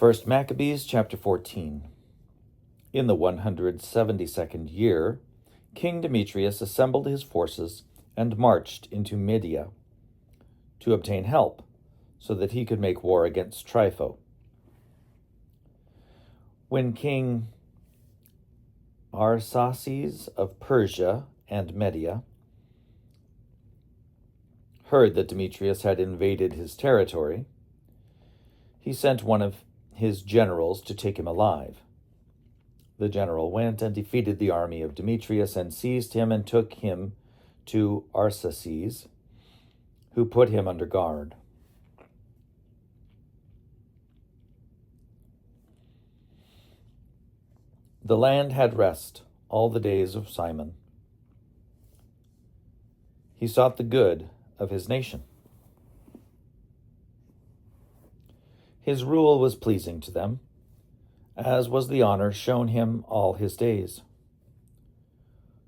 1 Maccabees chapter 14. In the 172nd year, King Demetrius assembled his forces and marched into Media to obtain help so that he could make war against Trypho. When King Arsaces of Persia and Media heard that Demetrius had invaded his territory, he sent one of his generals to take him alive. The general went and defeated the army of Demetrius and seized him and took him to Arsaces, who put him under guard. The land had rest all the days of Simon. He sought the good of his nation. His rule was pleasing to them, as was the honor shown him all his days.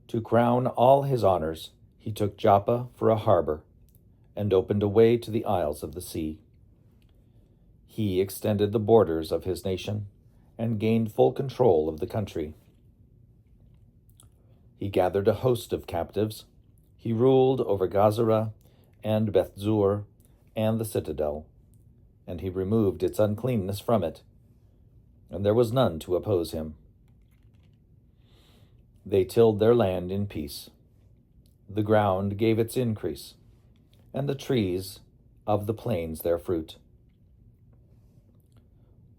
To crown all his honors, he took Joppa for a harbor and opened a way to the isles of the sea. He extended the borders of his nation and gained full control of the country. He gathered a host of captives. He ruled over Gazara and Bethzur and the citadel, and he removed its uncleanness from it, and there was none to oppose him. They tilled their land in peace. The ground gave its increase, and the trees of the plains their fruit.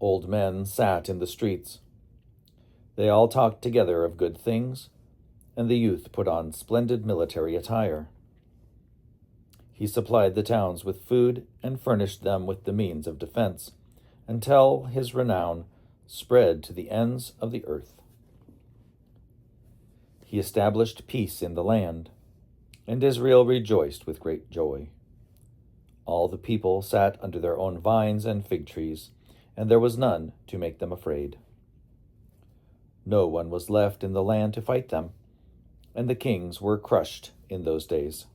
Old men sat in the streets. They all talked together of good things, and the youth put on splendid military attire. He supplied the towns with food and furnished them with the means of defense, until his renown spread to the ends of the earth. He established peace in the land, and Israel rejoiced with great joy. All the people sat under their own vines and fig trees, and there was none to make them afraid. No one was left in the land to fight them, and the kings were crushed in those days.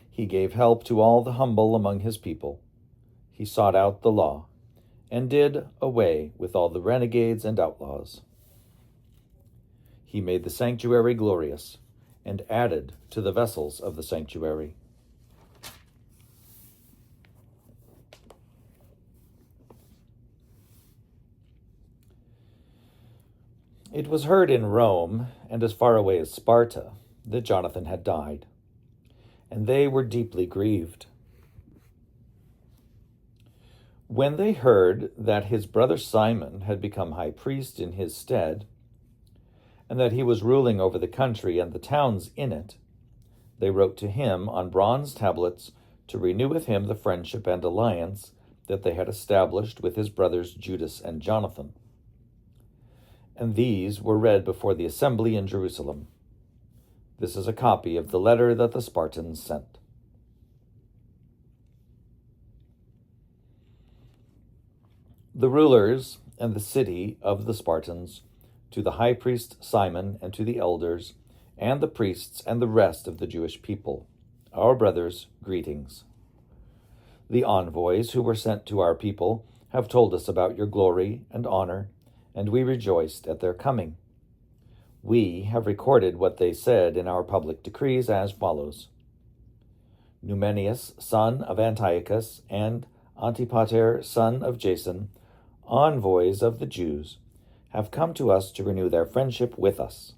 He gave help to all the humble among his people. He sought out the law, and did away with all the renegades and outlaws. He made the sanctuary glorious, and added to the vessels of the sanctuary. It was heard in Rome, and as far away as Sparta, that Jonathan had died, and they were deeply grieved. When they heard that his brother Simon had become high priest in his stead, and that he was ruling over the country and the towns in it, they wrote to him on bronze tablets to renew with him the friendship and alliance that they had established with his brothers Judas and Jonathan. And these were read before the assembly in Jerusalem. This is a copy of the letter that the Spartans sent. The rulers and the city of the Spartans, to the high priest Simon and to the elders, and the priests and the rest of the Jewish people, our brothers, greetings. The envoys who were sent to our people have told us about your glory and honor, and we rejoiced at their coming. We have recorded what they said in our public decrees as follows. Numenius, son of Antiochus, and Antipater, son of Jason, envoys of the Jews, have come to us to renew their friendship with us.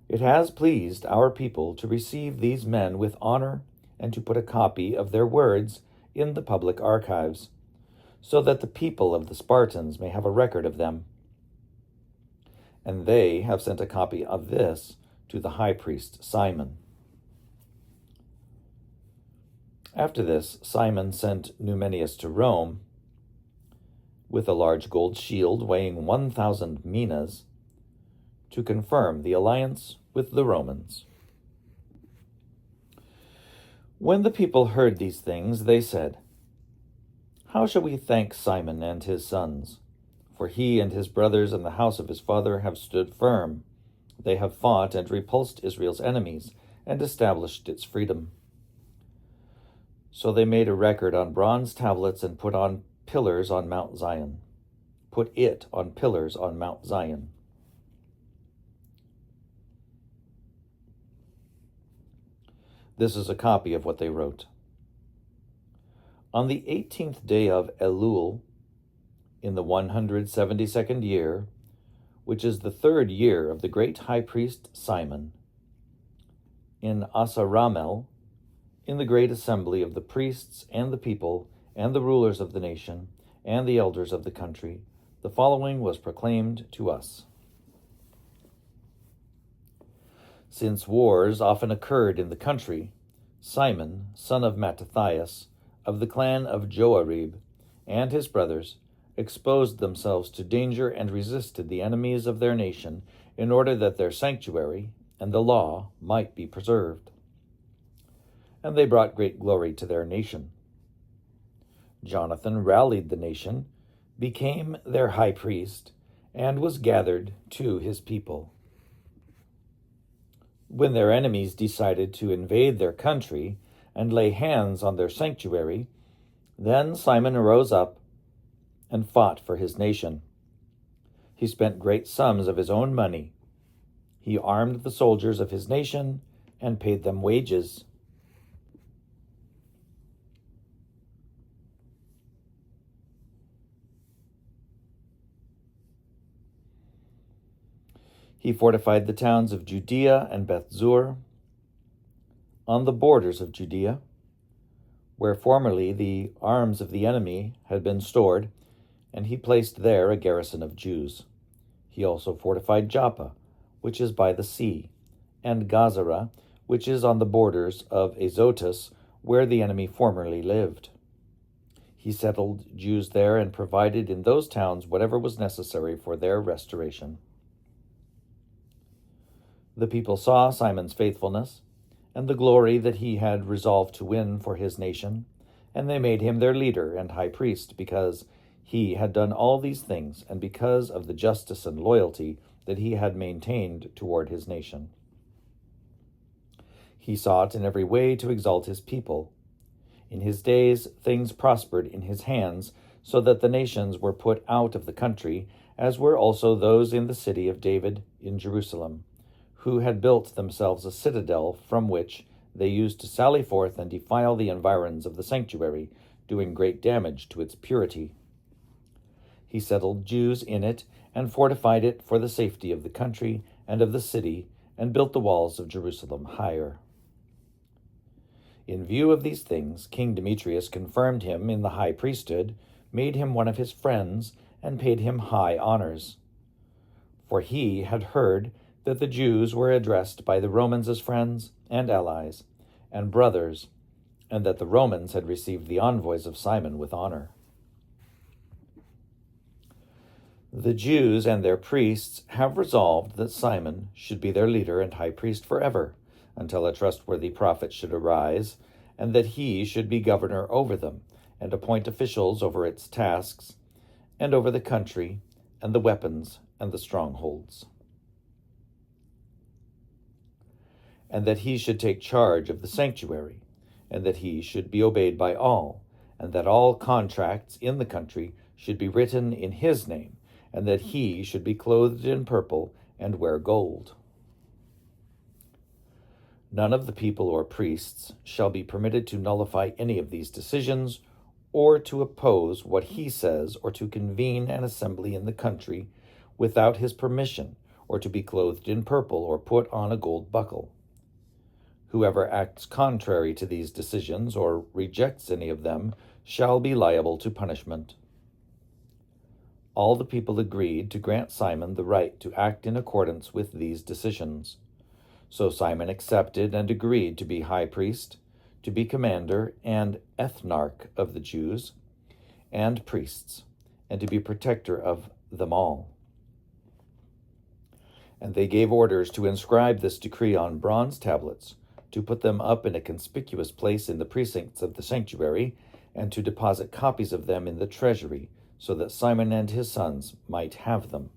It has pleased our people to receive these men with honor and to put a copy of their words in the public archives, so that the people of the Spartans may have a record of them. And they have sent a copy of this to the high priest Simon. After this, Simon sent Numenius to Rome with a large gold shield weighing 1,000 minas to confirm the alliance with the Romans. When the people heard these things, they said, "How shall we thank Simon and his sons? For he and his brothers and the house of his father have stood firm. They have fought and repulsed Israel's enemies and established its freedom." So they made a record on bronze tablets and put on pillars on Mount Zion. Put it on pillars on Mount Zion. This is a copy of what they wrote. On the 18th day of Elul, in the 172nd year, which is the 3rd year of the great high priest Simon, in Asaramel, in the great assembly of the priests and the people and the rulers of the nation and the elders of the country, the following was proclaimed to us. Since wars often occurred in the country, Simon, son of Mattathias, of the clan of Joarib, and his brothers exposed themselves to danger and resisted the enemies of their nation in order that their sanctuary and the law might be preserved. And they brought great glory to their nation. Jonathan rallied the nation, became their high priest, and was gathered to his people. When their enemies decided to invade their country and lay hands on their sanctuary, then Simon arose up and fought for his nation. He spent great sums of his own money. He armed the soldiers of his nation and paid them wages. He fortified the towns of Judea and Beth-zur on the borders of Judea, where formerly the arms of the enemy had been stored, and he placed there a garrison of Jews. He also fortified Joppa, which is by the sea, and Gazara, which is on the borders of Azotus, where the enemy formerly lived. He settled Jews there and provided in those towns whatever was necessary for their restoration. The people saw Simon's faithfulness and the glory that he had resolved to win for his nation, and they made him their leader and high priest because he had done all these things and because of the justice and loyalty that he had maintained toward his nation. He sought in every way to exalt his people. In his days things prospered in his hands, so that the nations were put out of the country, as were also those in the city of David in Jerusalem, who had built themselves a citadel from which they used to sally forth and defile the environs of the sanctuary, doing great damage to its purity. He settled Jews in it and fortified it for the safety of the country and of the city, and built the walls of Jerusalem higher. In view of these things, King Demetrius confirmed him in the high priesthood, made him one of his friends, and paid him high honors. For he had heard that the Jews were addressed by the Romans as friends and allies and brothers, and that the Romans had received the envoys of Simon with honor. The Jews and their priests have resolved that Simon should be their leader and high priest forever, until a trustworthy prophet should arise, and that he should be governor over them, and appoint officials over its tasks, and over the country, and the weapons, and the strongholds. And that he should take charge of the sanctuary, and that he should be obeyed by all, and that all contracts in the country should be written in his name, and that he should be clothed in purple and wear gold. None of the people or priests shall be permitted to nullify any of these decisions, or to oppose what he says, or to convene an assembly in the country without his permission, or to be clothed in purple, or put on a gold buckle. Whoever acts contrary to these decisions, or rejects any of them, shall be liable to punishment. All the people agreed to grant Simon the right to act in accordance with these decisions. So Simon accepted and agreed to be high priest, to be commander and ethnarch of the Jews, and priests, and to be protector of them all. And they gave orders to inscribe this decree on bronze tablets, to put them up in a conspicuous place in the precincts of the sanctuary, and to deposit copies of them in the treasury, so that Simon and his sons might have them.